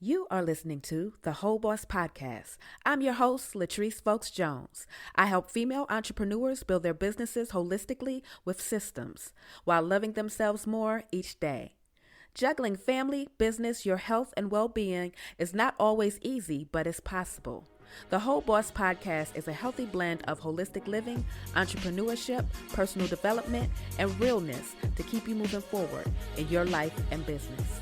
You are listening to the Whole Boss Podcast. I'm your host, Latrice Folks Jones. I help female entrepreneurs build their businesses holistically with systems while loving themselves more each day. Juggling family, business, your health, and well-being is not always easy, but it's possible. The Whole Boss Podcast is a healthy blend of holistic living, entrepreneurship, personal development, and realness to keep you moving forward in your life and business.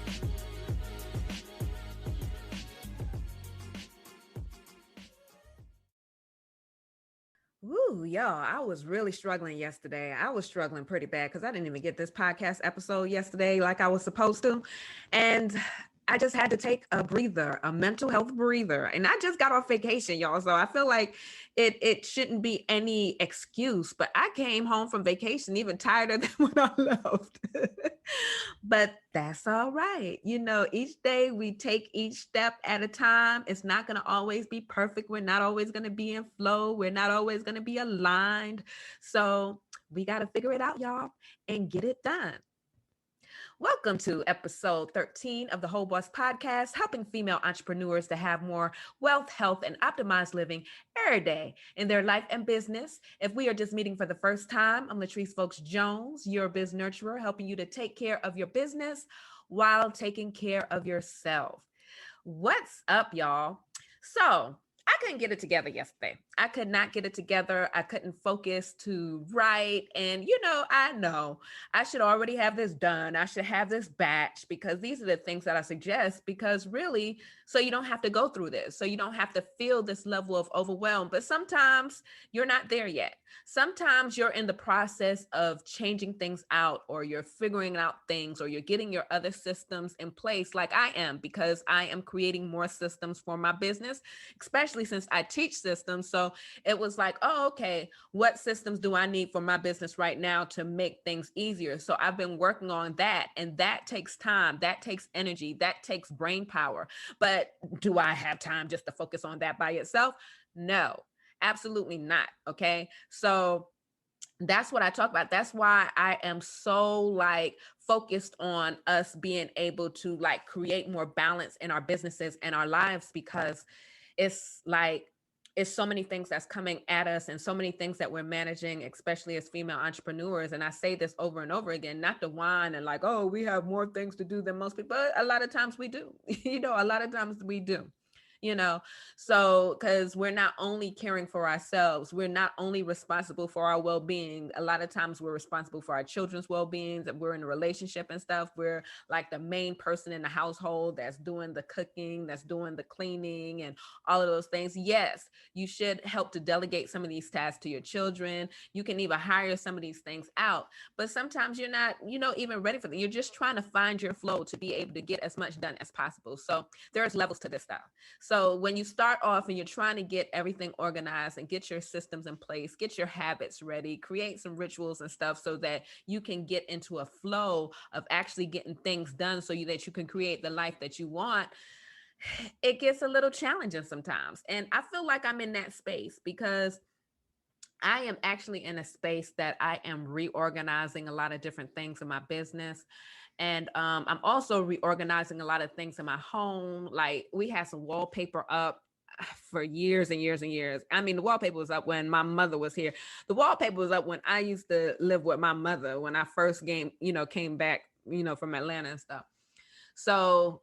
Woo, y'all, I was really struggling yesterday. I was struggling pretty bad because I didn't even get this podcast episode yesterday like I was supposed to. And I just had to take a breather, a mental health breather. And I just got off vacation, y'all. So I feel like it shouldn't be any excuse. But I came home from vacation even tighter than when I left. But that's all right. You know, each day we take each step at a time. It's not going to always be perfect. We're not always going to be in flow. We're not always going to be aligned. So we got to figure it out, y'all, and get it done. Welcome to episode 13 of the Whole Boss Podcast, helping female entrepreneurs to have more wealth, health, and optimized living every day in their life and business. If we are just meeting for the first time, I'm Latrice Folks Jones, your biz nurturer, helping you to take care of your business while taking care of yourself. What's up, y'all? So, I couldn't get it together yesterday. I could not get it together. I couldn't focus to write. And, I know I should already have this done. I should have this batch because these are the things that I suggest because really, so you don't have to go through this. So you don't have to feel this level of overwhelm. But sometimes you're not there yet. Sometimes you're in the process of changing things out or you're figuring out things or you're getting your other systems in place like I am because I am creating more systems for my business, especially since I teach systems. So it was like, oh, okay, what systems do I need for my business right now to make things easier? So I've been working on that, and that takes time, that takes energy, that takes brain power. But do I have time just to focus on that by itself? No, absolutely not. Okay. So that's what I talk about. That's why I am so focused on us being able to create more balance in our businesses and our lives because it's so many things that's coming at us and so many things that we're managing, especially as female entrepreneurs. And I say this over and over again, not to whine and oh, we have more things to do than most people. But a lot of times we do, a lot of times we do. So because we're not only caring for ourselves, we're not only responsible for our well-being. A lot of times we're responsible for our children's well-being, that we're in a relationship and stuff. We're like the main person in the household that's doing the cooking, that's doing the cleaning and all of those things. Yes, you should help to delegate some of these tasks to your children. You can even hire some of these things out, but sometimes you're not, even ready for them. You're just trying to find your flow to be able to get as much done as possible. So there's levels to this stuff. So when you start off and you're trying to get everything organized and get your systems in place, get your habits ready, create some rituals and stuff so that you can get into a flow of actually getting things done so that you can create the life that you want, it gets a little challenging sometimes. And I feel like I'm in that space because I am actually in a space that I am reorganizing a lot of different things in my business. And I'm also reorganizing a lot of things in my home. Like we had some wallpaper up for years and years and years. I mean, the wallpaper was up when my mother was here. The wallpaper was up when I used to live with my mother when I first came back, from Atlanta and stuff. So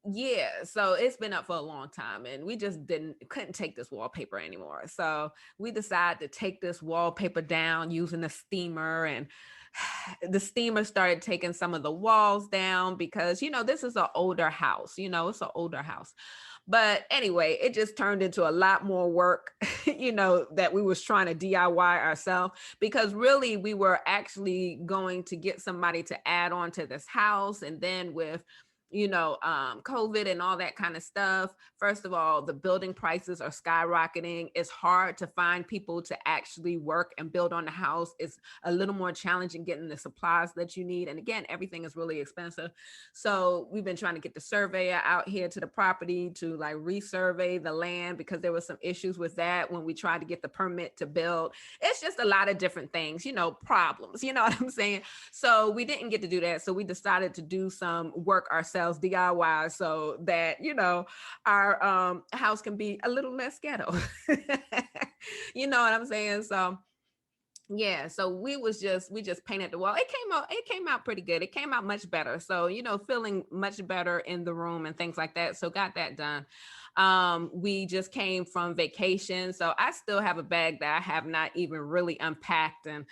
yeah, so it's been up for a long time and we just couldn't take this wallpaper anymore. So we decided to take this wallpaper down using a steamer, and the steamer started taking some of the walls down because, this is an older house, it's an older house. But anyway, it just turned into a lot more work, that we was trying to DIY ourselves because really we were actually going to get somebody to add on to this house. And then with COVID and all that kind of stuff. First of all, the building prices are skyrocketing. It's hard to find people to actually work and build on the house. It's a little more challenging getting the supplies that you need. And again, everything is really expensive. So we've been trying to get the surveyor out here to the property to resurvey the land because there was some issues with that when we tried to get the permit to build. It's just a lot of different things, problems, you know what I'm saying? So we didn't get to do that. So we decided to do some work ourselves ourselves DIY so that, our house can be a little less ghetto. You know what I'm saying? So yeah, so we just painted the wall. It came out pretty good. It came out much better. So, feeling much better in the room and things like that. So got that done. We just came from vacation. So I still have a bag that I have not even really unpacked, and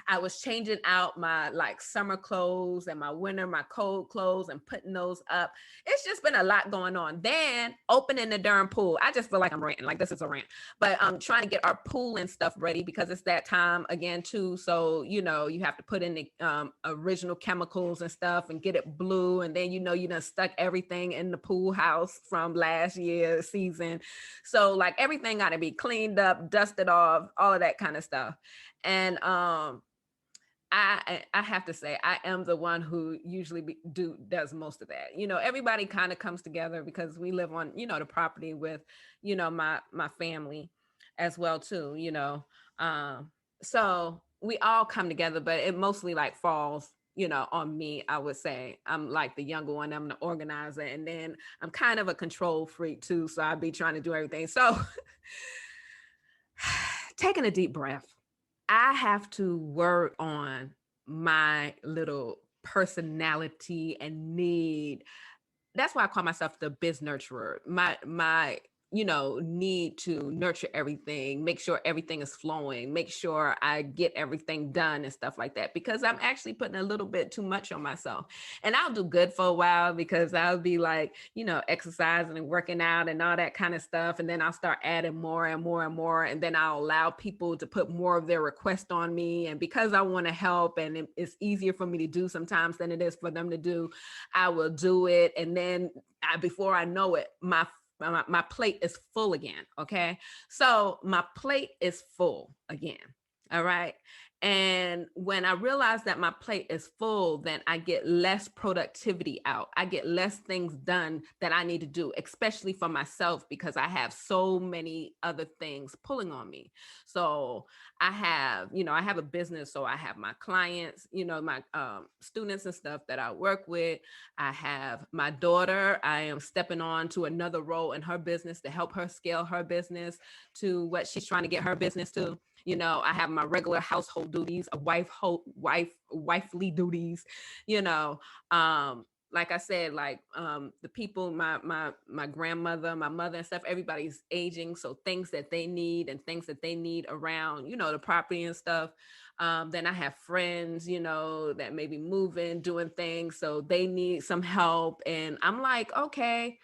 I was changing out my like summer clothes and my cold clothes and putting those up. It's just been a lot going on. Then opening the darn pool. I just feel like I'm ranting. Like this is a rant. But I'm trying to get our pool and stuff ready because it's that time again too. So, you have to put in the original chemicals and stuff and get it blue. And then, you done stuck everything in the pool house from last year's season. So like everything got to be cleaned up, dusted off, all of that kind of stuff. And I have to say I am the one who usually does most of that. Everybody kind of comes together because we live on the property with my family as well too. So we all come together, but it mostly like falls on me. I would say I'm like the younger one. I'm the organizer, and then I'm kind of a control freak too. So I'd be trying to do everything. So taking a deep breath. I have to work on my little personality and need. That's why I call myself the biz nurturer. My need to nurture everything, make sure everything is flowing, make sure I get everything done and stuff like that, because I'm actually putting a little bit too much on myself. And I'll do good for a while because I'll be like, exercising and working out and all that kind of stuff. And then I'll start adding more and more and more. And then I'll allow people to put more of their request on me. And because I want to help and it's easier for me to do sometimes than it is for them to do, I will do it. And then before I know it, my plate is full again. Okay. So my plate is full again. All right. And when I realize that my plate is full, then I get less productivity out. I get less things done that I need to do, especially for myself, because I have so many other things pulling on me. So I have a business. So I have my clients, my students and stuff that I work with. I have my daughter. I am stepping on to another role in her business to help her scale her business to what she's trying to get her business to. I have my regular household duties, wifely duties, like I said, like the people, my grandmother, my mother and stuff, everybody's aging. So things that they need and things that they need around, the property and stuff. Then I have friends, that may be moving, doing things. So they need some help. And I'm like, okay,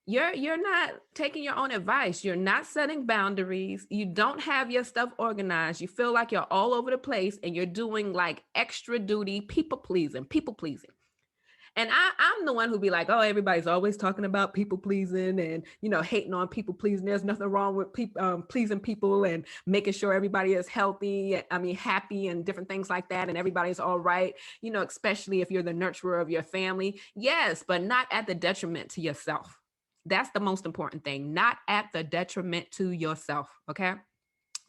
you're not taking your own advice. You're not setting boundaries. You don't have your stuff organized. You feel like you're all over the place and you're doing like extra duty, people pleasing. And I'm the one who be like, oh, everybody's always talking about people pleasing and, hating on people pleasing. There's nothing wrong with pleasing people and making sure everybody is healthy. Happy and different things like that. And everybody's all right, especially if you're the nurturer of your family. Yes, but not at the detriment to yourself. That's the most important thing, not at the detriment to yourself. Okay.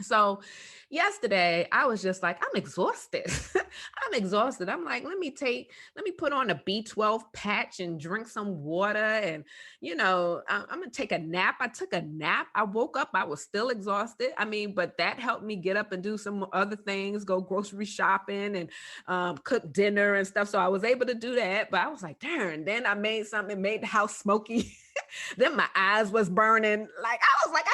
So yesterday I was just like, I'm exhausted. I'm exhausted. I'm like, let me put on a B12 patch and drink some water. And, I'm going to take a nap. I took a nap. I woke up. I was still exhausted. But that helped me get up and do some other things, go grocery shopping and cook dinner and stuff. So I was able to do that. But I was like, darn, then I made something, made the house smoky. Then my eyes was burning. Like I was like,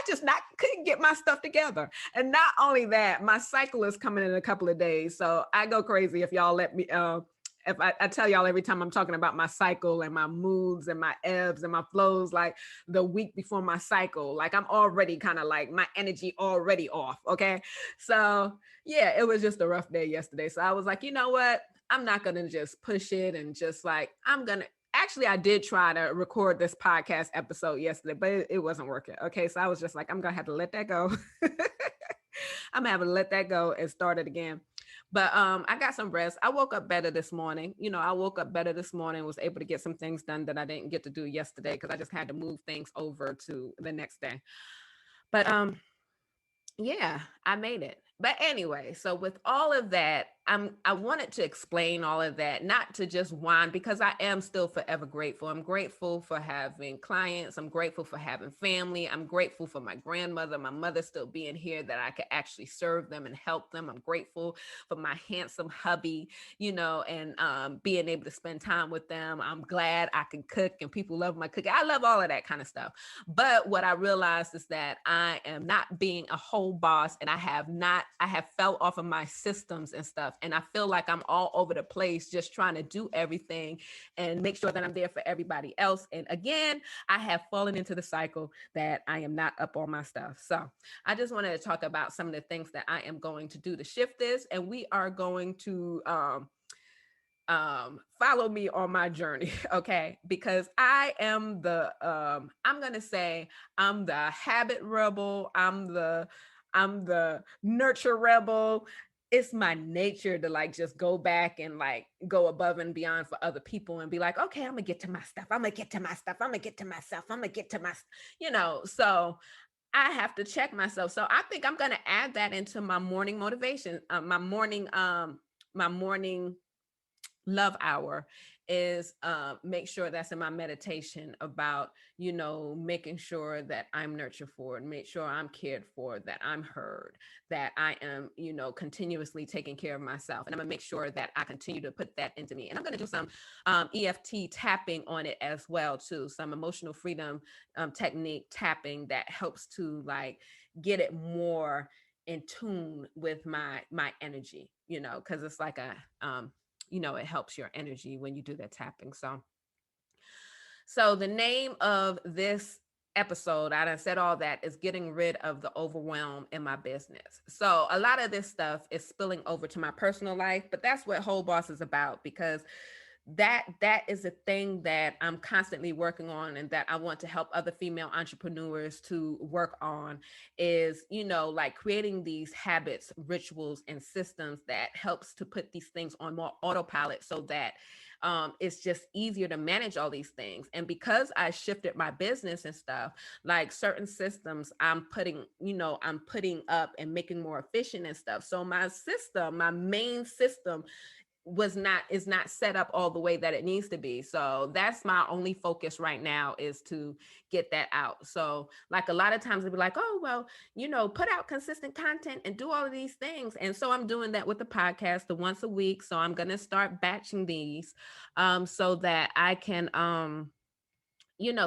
couldn't get my stuff together. And not only that, my cycle is coming in a couple of days. So I go crazy if y'all let me, if I tell y'all every time I'm talking about my cycle and my moods and my ebbs and my flows, like the week before my cycle, like I'm already kind of like my energy already off. Okay. So yeah, it was just a rough day yesterday. So I was like, you know what? I'm not going to just push it and just like, Actually, I did try to record this podcast episode yesterday, but it wasn't working. Okay. So I was just like, I'm going to have to let that go. I'm having to let that go and start it again. But I got some rest. I woke up better this morning. Was able to get some things done that I didn't get to do yesterday because I just had to move things over to the next day. But yeah, I made it. But anyway, so with all of that, I wanted to explain all of that, not to just whine, because I am still forever grateful. I'm grateful for having clients. I'm grateful for having family. I'm grateful for my grandmother, my mother still being here, that I could actually serve them and help them. I'm grateful for my handsome hubby, and being able to spend time with them. I'm glad I can cook and people love my cooking. I love all of that kind of stuff. But what I realized is that I am not being a whole boss, and I have fell off of my systems and stuff. And I feel like I'm all over the place, just trying to do everything and make sure that I'm there for everybody else. And again, I have fallen into the cycle that I am not up on my stuff. So I just wanted to talk about some of the things that I am going to do to shift this. And we are going to follow me on my journey, okay? Because I am I'm gonna say I'm the habit rebel, I'm the nurture rebel. It's my nature to like just go back and like go above and beyond for other people and be like, okay, I'm gonna get to my stuff, I'm gonna get to my stuff, I'm gonna get to myself, I'm gonna get to my, so I have to check myself. So I think I'm gonna add that into my morning motivation, my morning love hour is make sure that's in my meditation about, making sure that I'm nurtured for, make sure I'm cared for, that I'm heard, that I am, continuously taking care of myself. And I'm gonna make sure that I continue to put that into me. And I'm gonna do some EFT tapping on it as well too, some emotional freedom technique tapping that helps to like get it more in tune with my energy, because it's like a it helps your energy when you do that tapping. So the name of this episode, I done said all that, is getting rid of the overwhelm in my business. So a lot of this stuff is spilling over to my personal life, but that's what Whole Boss is about, because that is a thing that I'm constantly working on, and that I want to help other female entrepreneurs to work on, is, like creating these habits, rituals, and systems that helps to put these things on more autopilot, so that it's just easier to manage all these things. And because I shifted my business and stuff, like certain systems I'm putting up and making more efficient and stuff. So my main system is not set up all the way that it needs to be. So that's my only focus right now, is to get that out. So like a lot of times they'll be like, oh, well, put out consistent content and do all of these things. And so I'm doing that with the podcast, the once a week. So I'm going to start batching these so that I can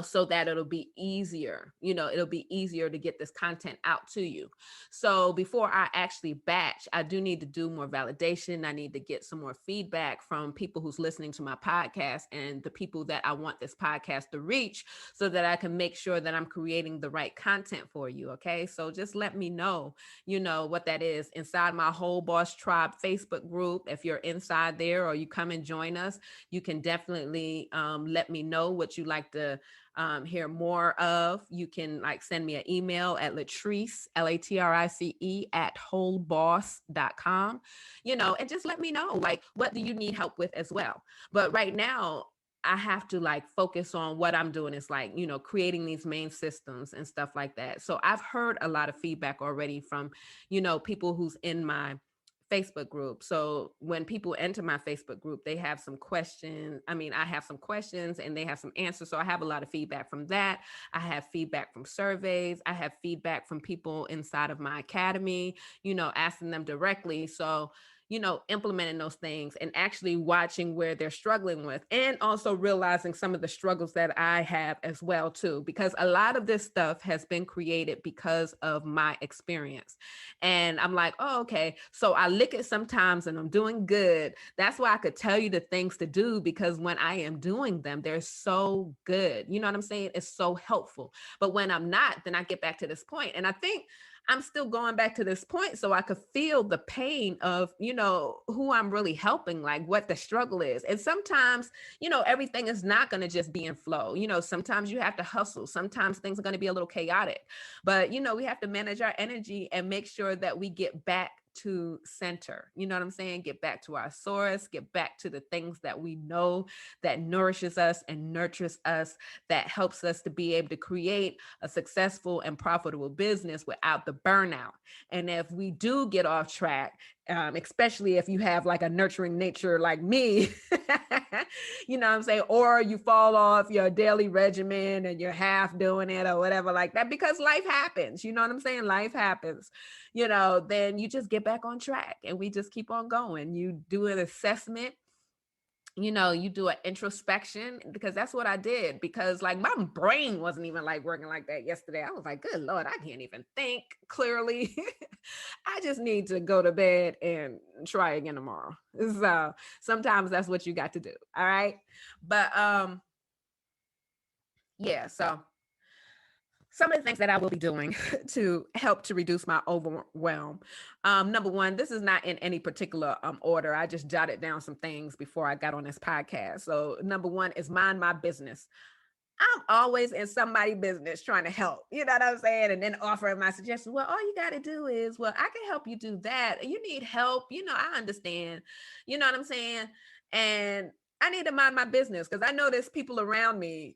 so that it'll be easier, to get this content out to you. So before I actually batch, I do need to do more validation. I need to get some more feedback from people who's listening to my podcast and the people that I want this podcast to reach, so that I can make sure that I'm creating the right content for you. Okay. So just let me know, what that is inside my Whole Boss Tribe Facebook group. If you're inside there or you come and join us, you can definitely let me know what you like to hear more of. You can like send me an email at Latrice, Latrice at wholeboss.com, and just let me know, like, what do you need help with as well. But right now, I have to like focus on what I'm doing is like, creating these main systems and stuff like that. So I've heard a lot of feedback already from, people who's in my Facebook group. So when people enter my Facebook group, they have some questions. I have some questions and they have some answers. So I have a lot of feedback from that. I have feedback from surveys. I have feedback from people inside of my academy, asking them directly. So implementing those things and actually watching where they're struggling with, and also realizing some of the struggles that I have as well too, because a lot of this stuff has been created because of my experience. And I'm like, oh, okay. So I lick it sometimes and I'm doing good. That's why I could tell you the things to do, because when I am doing them, they're so good. You know what I'm saying? It's so helpful. But when I'm not, then I get back to this point. And I think I'm still going back to this point so I could feel the pain of, who I'm really helping, like what the struggle is. And sometimes, everything is not going to just be in flow. Sometimes you have to hustle. Sometimes things are going to be a little chaotic, but, we have to manage our energy and make sure that we get back to center. You know what I'm saying? Get back to our source, get back to the things that we know that nourishes us and nurtures us, that helps us to be able to create a successful and profitable business without the burnout. And if we do get off track, especially if you have like a nurturing nature like me, you know what I'm saying? Or you fall off your daily regimen and you're half doing it or whatever like that, because life happens, you know what I'm saying? Life happens, then you just get back on track and we just keep on going. You do an assessment, you do an introspection, because that's what I did, because like my brain wasn't even like working like that yesterday. I was like, good Lord, I can't even think clearly. I just need to go to bed and try again tomorrow. So sometimes that's what you got to do. All right. But yeah, so some of the things that I will be doing to help to reduce my overwhelm. Number one, this is not in any particular order. I just jotted down some things before I got on this podcast. So number one is mind my business. I'm always in somebody's business trying to help, you know what I'm saying? And then offering my suggestions. Well, all you got to do is, well, I can help you do that. You need help. I understand. You know what I'm saying? And I need to mind my business, because I know there's people around me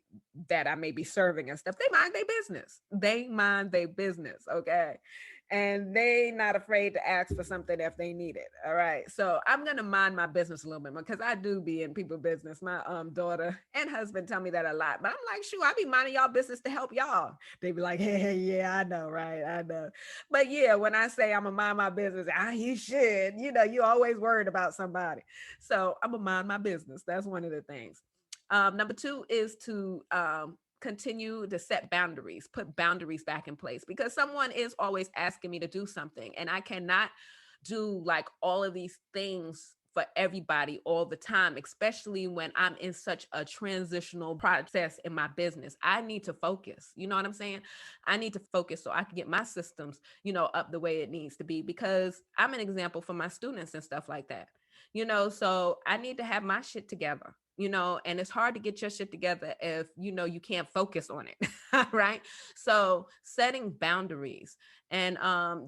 that I may be serving and stuff. They mind their business. They mind their business. Okay. And they not afraid to ask for something if they need it. All right. So I'm going to mind my business a little bit more, because I do be in people business. My daughter and husband tell me that a lot, but I'm like, shoot, I be minding y'all business to help y'all. They be like, hey, yeah, I know. Right. I know. But yeah, when I say I'm going to mind my business, you should, you always worried about somebody. So I'm going to mind my business. That's one of the things. Number two is to continue to set boundaries, put boundaries back in place, because someone is always asking me to do something, and I cannot do like all of these things for everybody all the time, especially when I'm in such a transitional process in my business. I need to focus. You know what I'm saying? I need to focus so I can get my systems, up the way it needs to be, because I'm an example for my students and stuff like that. So I need to have my shit together. And it's hard to get your shit together if you can't focus on it. Right. So setting boundaries, and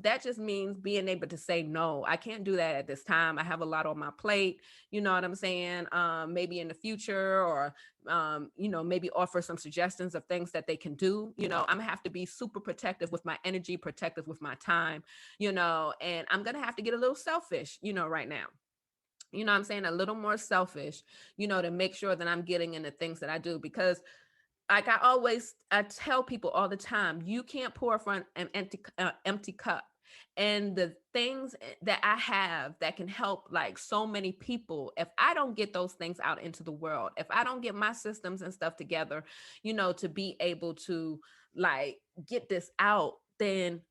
that just means being able to say no. I can't do that at this time. I have a lot on my plate. You know what I'm saying? Maybe in the future, or maybe offer some suggestions of things that they can do. I'm gonna have to be super protective with my energy, protective with my time, and I'm gonna have to get a little selfish, right now. I'm saying, a little more selfish, to make sure that I'm getting in the things that I do, because like I tell people all the time, you can't pour from an empty cup. And the things that I have that can help like so many people, if I don't get those things out into the world, if I don't get my systems and stuff together, to be able to like get this out, then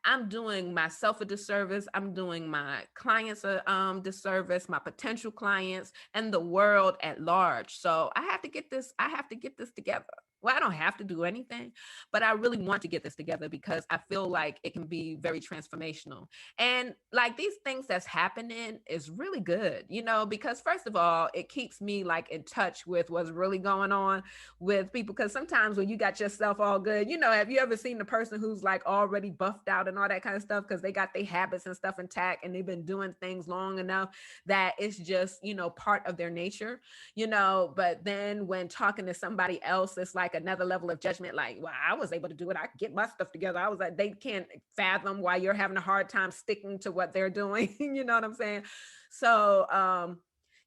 I'm doing myself a disservice. I'm doing my clients a disservice, my potential clients, and the world at large. So I have to get this. I have to get this together. Well, I don't have to do anything, but I really want to get this together, because I feel like it can be very transformational. And like these things that's happening is really good, because first of all, it keeps me like in touch with what's really going on with people. Because sometimes when you got yourself all good, have you ever seen the person who's like already buffed out and all that kind of stuff, because they got their habits and stuff intact and they've been doing things long enough that it's just, part of their nature, but then when talking to somebody else, it's like another level of judgment. Like, well, I was able to do it. I get my stuff together. I was like, they can't fathom why you're having a hard time sticking to what they're doing. You know what I'm saying? So,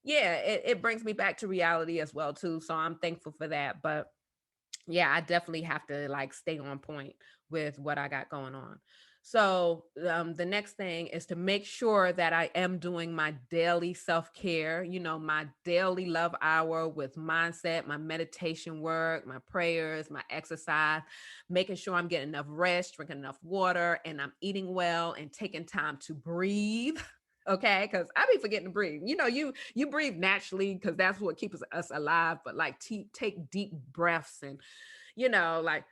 yeah, it brings me back to reality as well too. So I'm thankful for that. But yeah, I definitely have to like stay on point with what I got going on. So the next thing is to make sure that I am doing my daily self-care, my daily love hour with mindset, my meditation work, my prayers, my exercise, making sure I'm getting enough rest, drinking enough water, and I'm eating well and taking time to breathe. Okay, because I be forgetting to breathe. You breathe naturally because that's what keeps us alive. But like take deep breaths and like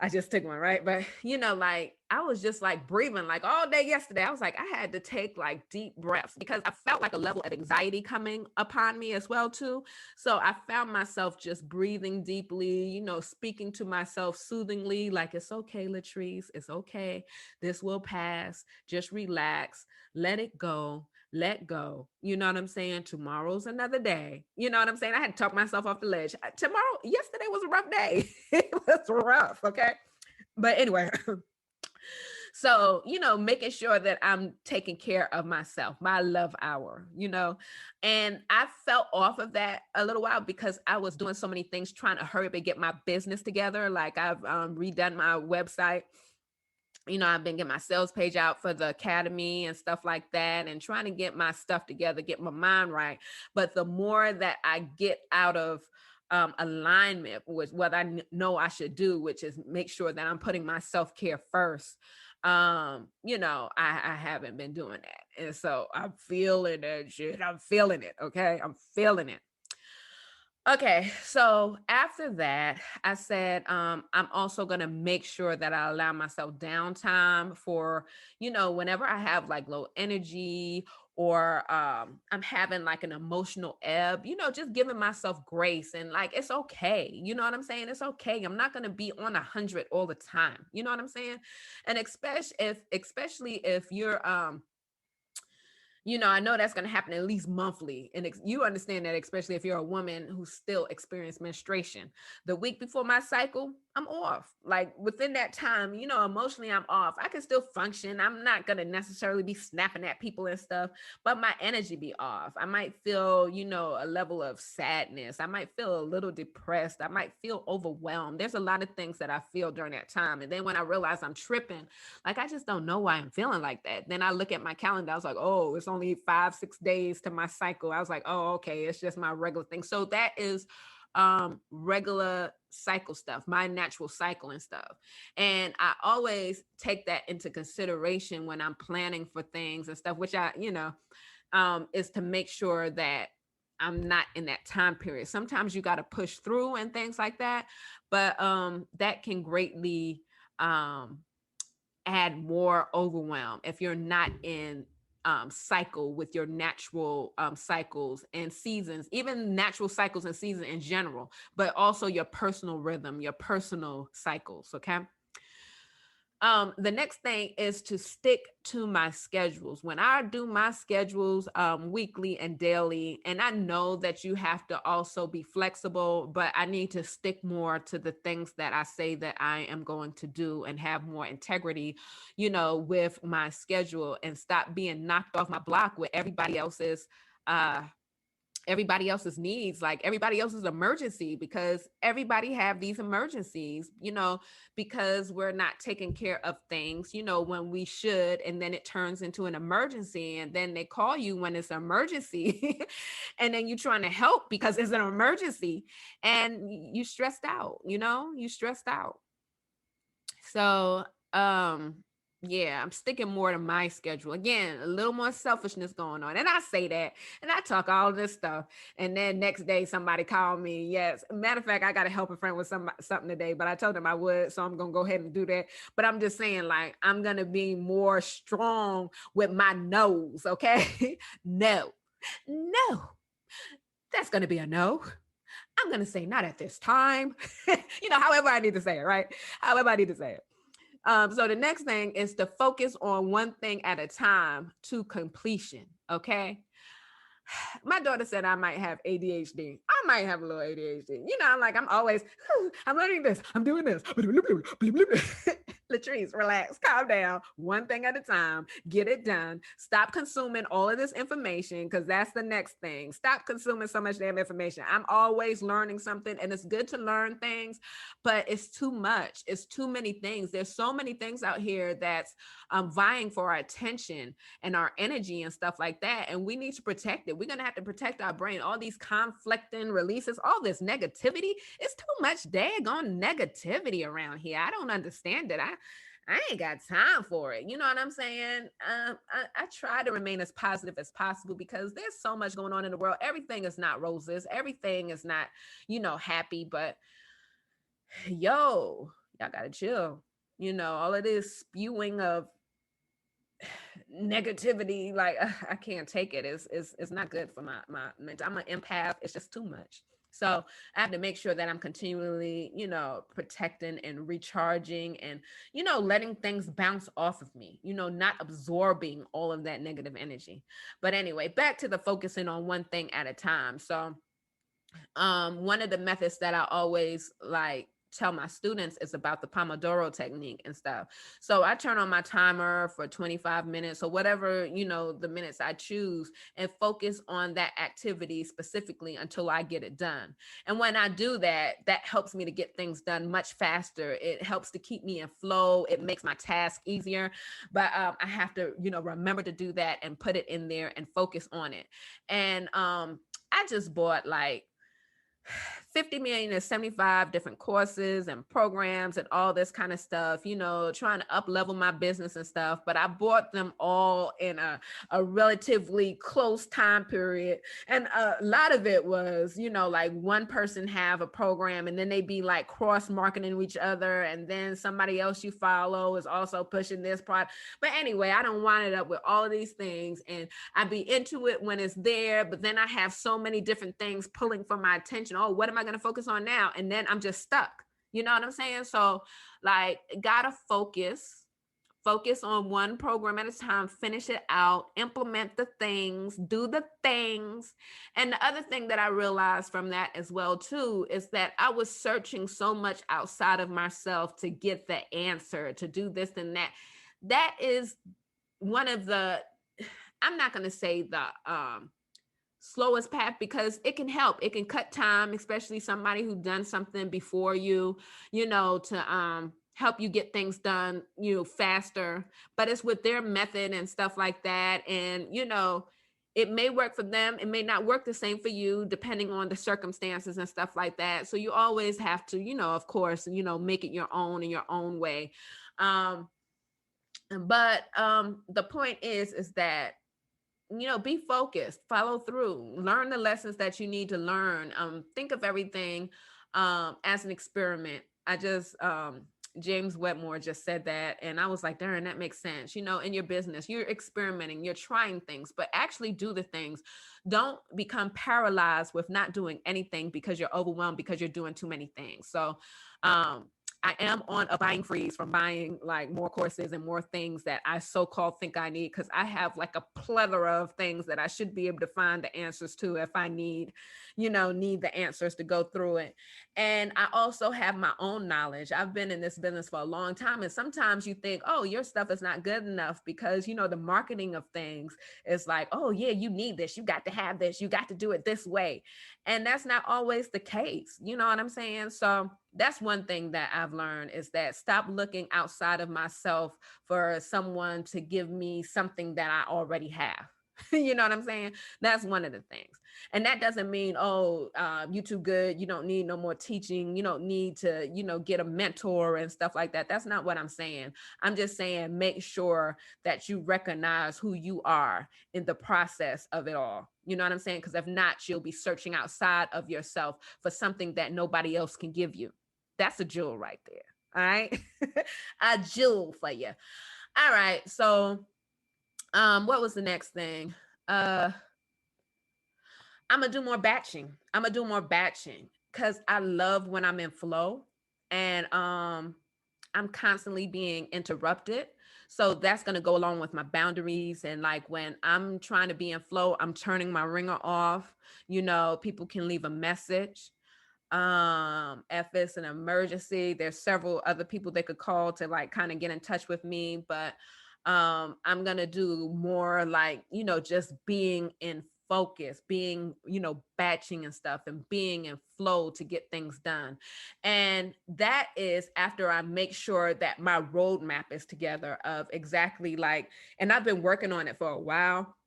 I just took one, right? But like I was just like breathing like all day yesterday. I was like, I had to take like deep breaths because I felt like a level of anxiety coming upon me as well, too. So I found myself just breathing deeply, speaking to myself soothingly, like it's okay, Latrice, it's okay. This will pass. Just relax, let it go. Let go. You know what I'm saying? Tomorrow's another day. You know what I'm saying? I had to talk myself off the ledge. Yesterday was a rough day. It was rough. Okay. But anyway, so, making sure that I'm taking care of myself, my love hour, and I felt off of that a little while because I was doing so many things trying to hurry up and get my business together. Like I've redone my website. I've been getting my sales page out for the academy and stuff like that and trying to get my stuff together, get my mind right. But the more that I get out of alignment with what I know I should do, which is make sure that I'm putting my self-care first, I haven't been doing that. And so I'm feeling that shit. I'm feeling it. Okay. I'm feeling it. Okay, so after that, I said I'm also gonna make sure that I allow myself downtime for, whenever I have like low energy or I'm having like an emotional ebb, just giving myself grace and like it's okay. You know what I'm saying? It's okay. I'm not gonna be on 100 all the time. You know what I'm saying? And especially if you're I know that's going to happen at least monthly. And you understand that, especially if you're a woman who still experienced menstruation. The week before my cycle, I'm off. Like within that time, emotionally, I'm off. I can still function. I'm not going to necessarily be snapping at people and stuff, but my energy be off. I might feel, a level of sadness. I might feel a little depressed. I might feel overwhelmed. There's a lot of things that I feel during that time. And then when I realize I'm tripping, like, I just don't know why I'm feeling like that. Then I look at my calendar. I was like, oh, it's only 5-6 days to my cycle. I was like, oh, okay, it's just my regular thing. So that is regular cycle stuff, my natural cycle and stuff. And I always take that into consideration when I'm planning for things and stuff, which is to make sure that I'm not in that time period. Sometimes you got to push through and things like that, but that can greatly add more overwhelm if you're not in cycle with your natural cycles and seasons, even natural cycles and seasons in general, but also your personal rhythm, your personal cycles. Okay. The next thing is to stick to my schedules. When I do my schedules weekly and daily, and I know that you have to also be flexible, but I need to stick more to the things that I say that I am going to do and have more integrity, with my schedule and stop being knocked off my block with uh everybody else's needs, like everybody else's emergency, because everybody have these emergencies, because we're not taking care of things, when we should, and then it turns into an emergency, and then they call you when it's an emergency and then you're trying to help because it's an emergency and you stressed out, you stressed out. So yeah, I'm sticking more to my schedule. Again, a little more selfishness going on. And I say that and I talk all this stuff. And then next day somebody called me. Yes. Matter of fact, I got to help a friend with something today, but I told them I would. So I'm going to go ahead and do that. But I'm just saying, like, I'm going to be more strong with my no's. Okay. No, that's going to be a no. I'm going to say not at this time. However I need to say it, right? However I need to say it. So the next thing is to focus on one thing at a time to completion. Okay. My daughter said I might have ADHD. I might have a little ADHD. I'm always, I'm learning this. I'm doing this. Latrice, relax, calm down. One thing at a time. Get it done. Stop consuming all of this information, because that's the next thing. Stop consuming so much damn information. I'm always learning something, and it's good to learn things, but it's too much. It's too many things. There's so many things out here that's vying for our attention and our energy and stuff like that, and we need to protect it. We're going to have to protect our brain. All these conflicting releases, all this negativity, it's too much daggone negativity around here. I don't understand it. I ain't got time for it. You know what I'm saying? I try to remain as positive as possible because there's so much going on in the world. Everything is not roses. Everything is not, happy. But yo, y'all gotta chill. All of this spewing of negativity, like I can't take it. It's not good for my mental. I'm an empath. It's just too much. So I have to make sure that I'm continually, protecting and recharging and, letting things bounce off of me, not absorbing all of that negative energy. But anyway, back to the focusing on one thing at a time. So one of the methods that I always like tell my students is about the Pomodoro technique and stuff. So I turn on my timer for 25 minutes or whatever, the minutes I choose, and focus on that activity specifically until I get it done. And when I do that, that helps me to get things done much faster. It helps to keep me in flow. It makes my task easier. But I have to, remember to do that and put it in there and focus on it. And I just bought like 50 million and 75 different courses and programs and all this kind of stuff, trying to up level my business and stuff. But I bought them all in a relatively close time period. And a lot of it was, like one person have a program and then they be like cross marketing each other. And then somebody else you follow is also pushing this part. But anyway, I don't wind it up with all of these things. And I be into it when it's there. But then I have so many different things pulling for my attention. Oh, what am I going to focus on now? And then I'm just stuck. You know what I'm saying? So like, gotta focus on one program at a time, finish it out, implement the things, do the things. And the other thing that I realized from that as well too, is that I was searching so much outside of myself to get the answer, to do this and that. That is one of the, I'm not going to say the, slowest path, because it can help. It can cut time, especially somebody who done something before you, to help you get things done, faster. But it's with their method and stuff like that. And, it may work for them. It may not work the same for you, depending on the circumstances and stuff like that. So you always have to, of course, make it your own in your own way. But the point is that, be focused, follow through, learn the lessons that you need to learn. Think of everything as an experiment. I just, James Wetmore just said that. And I was like, darn, that makes sense. In your business, you're experimenting, you're trying things, but actually do the things. Don't become paralyzed with not doing anything because you're overwhelmed, because you're doing too many things. So, I am on a buying freeze from buying like more courses and more things that I so-called think I need, because I have like a plethora of things that I should be able to find the answers to if I need the answers to go through it. And I also have my own knowledge. I've been in this business for a long time. And sometimes you think, oh, your stuff is not good enough because, the marketing of things is like, oh yeah, you need this. You got to have this. You got to do it this way. And that's not always the case. You know what I'm saying? So that's one thing that I've learned, is that stop looking outside of myself for someone to give me something that I already have. You know what I'm saying? That's one of the things. And that doesn't mean, oh, you too good. You don't need no more teaching. You don't need to, get a mentor and stuff like that. That's not what I'm saying. I'm just saying, make sure that you recognize who you are in the process of it all. You know what I'm saying? Because if not, you'll be searching outside of yourself for something that nobody else can give you. That's a jewel right there. All right. A jewel for you. All right. So what was the next thing? I'm gonna do more batching. Because I love when I'm in flow, and I'm constantly being interrupted. So that's going to go along with my boundaries. And like when I'm trying to be in flow, I'm turning my ringer off. People can leave a message. If it's an emergency, there's several other people they could call to like kind of get in touch with me. But I'm gonna do more like, just being in focus, being, batching and stuff, and being in flow to get things done. And that is after I make sure that my roadmap is together of exactly like, and I've been working on it for a while.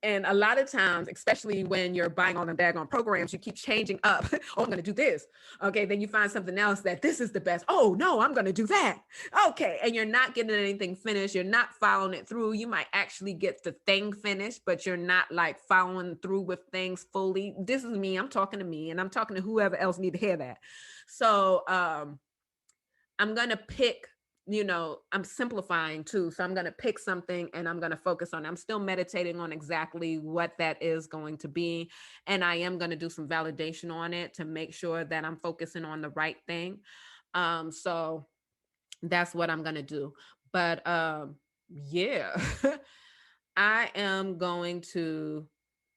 And a lot of times, especially when you're buying all them daggone programs, you keep changing up. Oh, I'm going to do this. Okay. Then you find something else that this is the best. Oh, no, I'm going to do that. Okay. And you're not getting anything finished. You're not following it through. You might actually get the thing finished, but you're not like following through with things fully. This is me. I'm talking to me, and I'm talking to whoever else need to hear that. So, I'm going to pick, I'm simplifying too. So I'm going to pick something and I'm going to focus on it. I'm still meditating on exactly what that is going to be. And I am going to do some validation on it to make sure that I'm focusing on the right thing. So that's what I'm going to do. But yeah, I am going to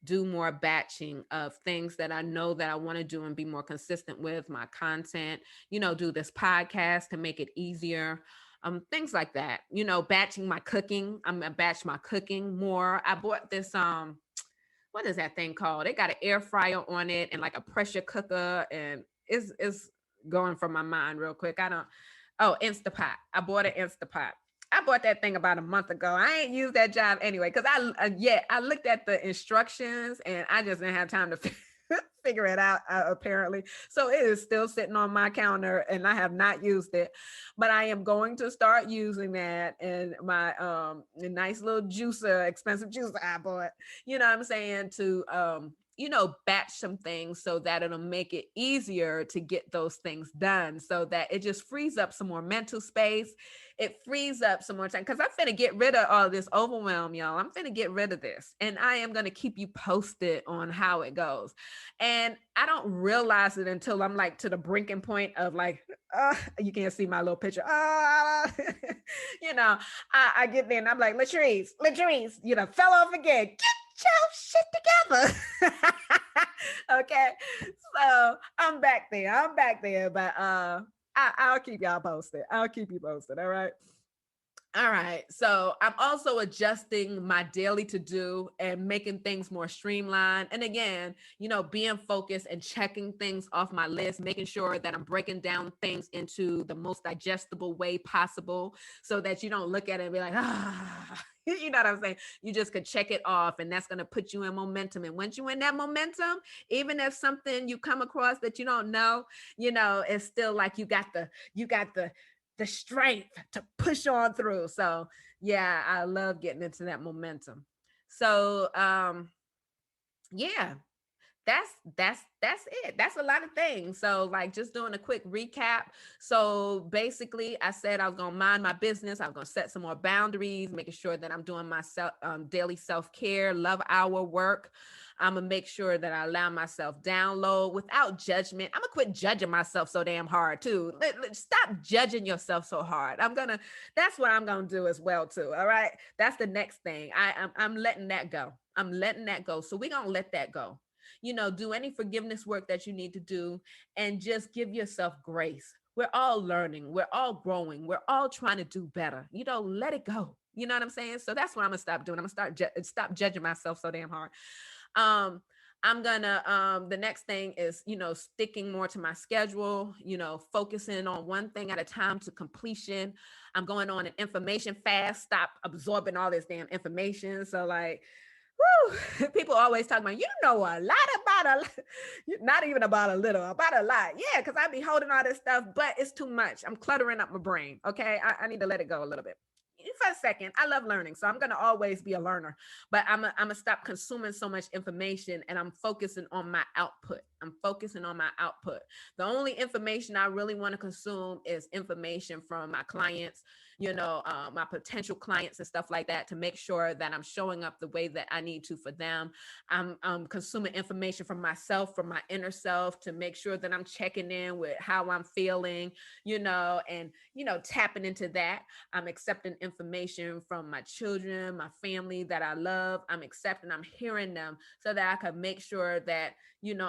do more batching of things that I know that I want to do and be more consistent with my content, do this podcast to make it easier. Things like that, batching my cooking. I'm gonna batch my cooking more. I bought this what is that thing called? It got an air fryer on it and like a pressure cooker, and it's going from my mind real quick. Instapot. I bought an Instapot. I bought that thing about a month ago. I ain't used that job anyway because I looked at the instructions and I just didn't have time to figure it out apparently. So it is still sitting on my counter and I have not used it, but I am going to start using that in my nice little juicer, expensive juicer I bought. You know what I'm saying, to batch some things so that it'll make it easier to get those things done, so that it just frees up some more mental space. It frees up some more time because I'm finna get rid of all this overwhelm, y'all. I'm finna get rid of this, and I am gonna keep you posted on how it goes. And I don't realize it until I'm like to the breaking point of like, you can't see my little picture. I get there and I'm like, Latrice, fell off again. Get your shit together. Okay, so I'm back there, but I'll keep y'all posted. I'll keep you posted. All right. All right. So I'm also adjusting my daily to do and making things more streamlined. And again, being focused and checking things off my list, making sure that I'm breaking down things into the most digestible way possible so that you don't look at it and be like, you know what I'm saying? You just could check it off, and that's going to put you in momentum. And once you're in that momentum, even if something you come across that you don't know, it's still like you got the strength to push on through. So yeah, I love getting into that momentum. So yeah, that's it. That's a lot of things. So like just doing a quick recap. So basically I said I was going to mind my business. I was going to set some more boundaries, making sure that I'm doing my daily self-care, love hour work. I'm going to make sure that I allow myself download without judgment. I'm going to quit judging myself so damn hard too. Stop judging yourself so hard. That's what I'm going to do as well too. All right. That's the next thing. I'm letting that go. I'm letting that go. So we're going to let that go. Do any forgiveness work that you need to do and just give yourself grace. We're all learning. We're all growing. We're all trying to do better. Let it go. You know what I'm saying? So that's what I'm going to stop doing. I'm going to stop judging myself so damn hard. I'm gonna the next thing is sticking more to my schedule, focusing on one thing at a time to completion. I'm going on an information fast, stop absorbing all this damn information. So like, woo, people always talk about a lot about not even about a little, about a lot. Yeah, because I be holding all this stuff, but it's too much. I'm cluttering up my brain. Okay, I need to let it go a little bit for a second. I love learning, so I'm gonna always be a learner, but I'm gonna stop consuming so much information, and I'm focusing on my output. The only information I really want to consume is information from my clients, my potential clients and stuff like that, to make sure that I'm showing up the way that I need to for them. I'm consuming information from myself, from my inner self, to make sure that I'm checking in with how I'm feeling, and tapping into that. I'm accepting information from my children, my family that I love. I'm hearing them so that I can make sure that,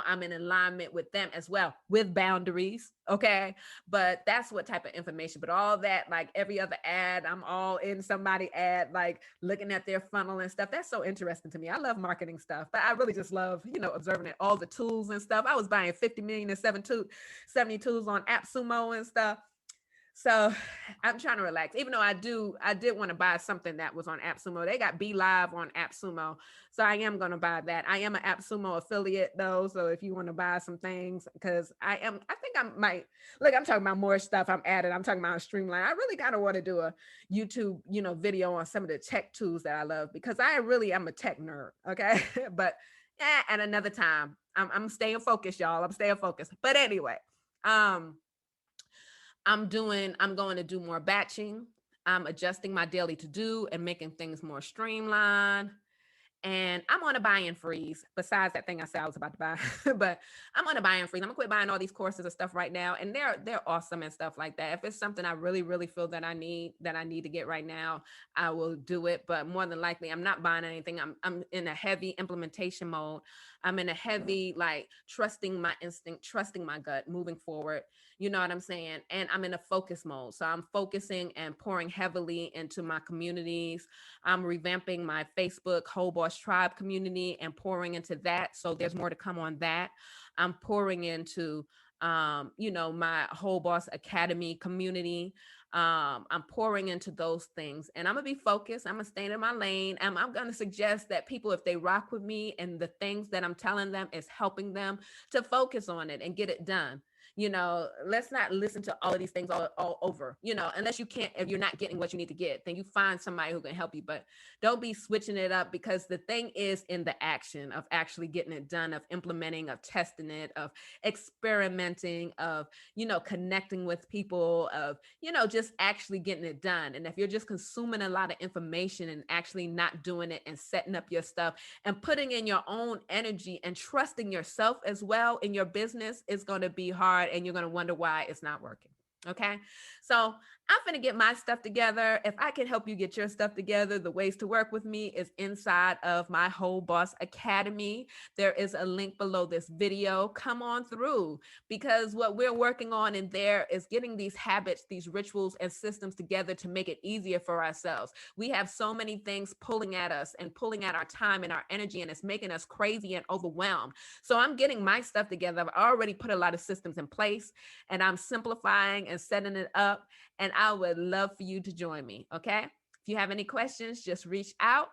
I'm in alignment with them as well, with boundaries. Okay. But that's what type of information. But all that, like every other ad, I'm all in somebody ad, like looking at their funnel and stuff. That's so interesting to me. I love marketing stuff, but I really just love, observing it, all the tools and stuff. I was buying 50 million and 70 tools on AppSumo and stuff. So I'm trying to relax, even though I did want to buy something that was on AppSumo. They got Be Live on AppSumo. So I am going to buy that. I am an AppSumo affiliate though. So if you want to buy some things, because I think I might, look, I'm talking about more stuff I'm adding. I'm talking about Streamline. I really kind of want to do a YouTube, video on some of the tech tools that I love, because I really am a tech nerd. Okay. But at another time, I'm staying focused, y'all. I'm staying focused. But anyway, I'm going to do more batching. I'm adjusting my daily to do and making things more streamlined. And I'm on a buy-in freeze. Besides that thing I said I was about to buy, but I'm on a buy-in freeze. I'm gonna quit buying all these courses and stuff right now, and they're awesome and stuff like that. If it's something I really really feel that I need to get right now, I will do it. But more than likely, I'm not buying anything. I'm in a heavy implementation mode. I'm in a heavy like trusting my instinct, trusting my gut, moving forward. You know what I'm saying? And I'm in a focus mode, so I'm focusing and pouring heavily into my communities. I'm revamping my Facebook Whole Boss Tribe community and pouring into that. So there's more to come on that. I'm pouring into, my Whole Boss Academy community. I'm pouring into those things, and I'm gonna be focused. I'm gonna stay in my lane. I'm gonna suggest that people, if they rock with me and the things that I'm telling them is helping them, to focus on it and get it done. Let's not listen to all of these things all over, unless if you're not getting what you need to get, then you find somebody who can help you. But don't be switching it up, because the thing is in the action of actually getting it done, of implementing, of testing it, of experimenting, of, connecting with people, of, just actually getting it done. And if you're just consuming a lot of information and actually not doing it and setting up your stuff and putting in your own energy and trusting yourself as well in your business, it's going to be hard, and you're going to wonder why it's not working. Okay. So I'm going to get my stuff together. If I can help you get your stuff together, the ways to work with me is inside of my Whole Boss Academy. There is a link below this video. Come on through, because what we're working on in there is getting these habits, these rituals and systems together to make it easier for ourselves. We have so many things pulling at us and pulling at our time and our energy, and it's making us crazy and overwhelmed. So I'm getting my stuff together. I've already put a lot of systems in place, and I'm simplifying and setting it up. And I would love for you to join me. Okay. If you have any questions, just reach out.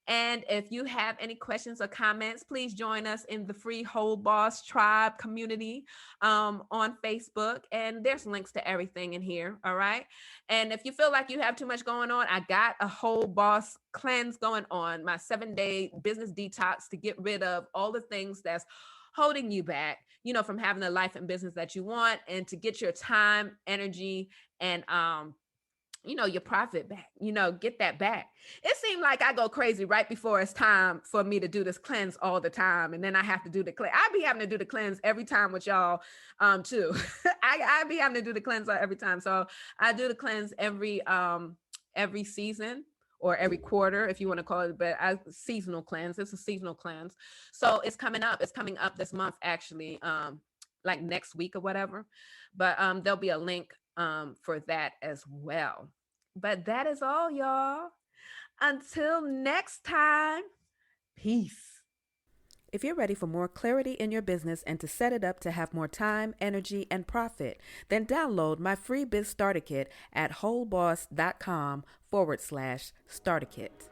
And if you have any questions or comments, please join us in the free Whole Boss Tribe community on Facebook. And there's links to everything in here. All right. And if you feel like you have too much going on, I got a Whole Boss cleanse going on, my 7-day business detox to get rid of all the things that's holding you back, from having the life and business that you want, and to get your time, energy, and your profit back, get that back. It seemed like I go crazy right before it's time for me to do this cleanse all the time. And then I have to do the cleanse. I be having to do the cleanse every time with y'all too. I be having to do the cleanse every time. So I do the cleanse every season, or every quarter, if you want to call it, but seasonal cleanse. It's a seasonal cleanse. So it's coming up. It's coming up this month, actually, like next week or whatever. But there'll be a link for that as well. But that is all, y'all. Until next time, peace. If you're ready for more clarity in your business and to set it up to have more time, energy, and profit, then download my free Biz Starter Kit at wholeboss.com/starter kit.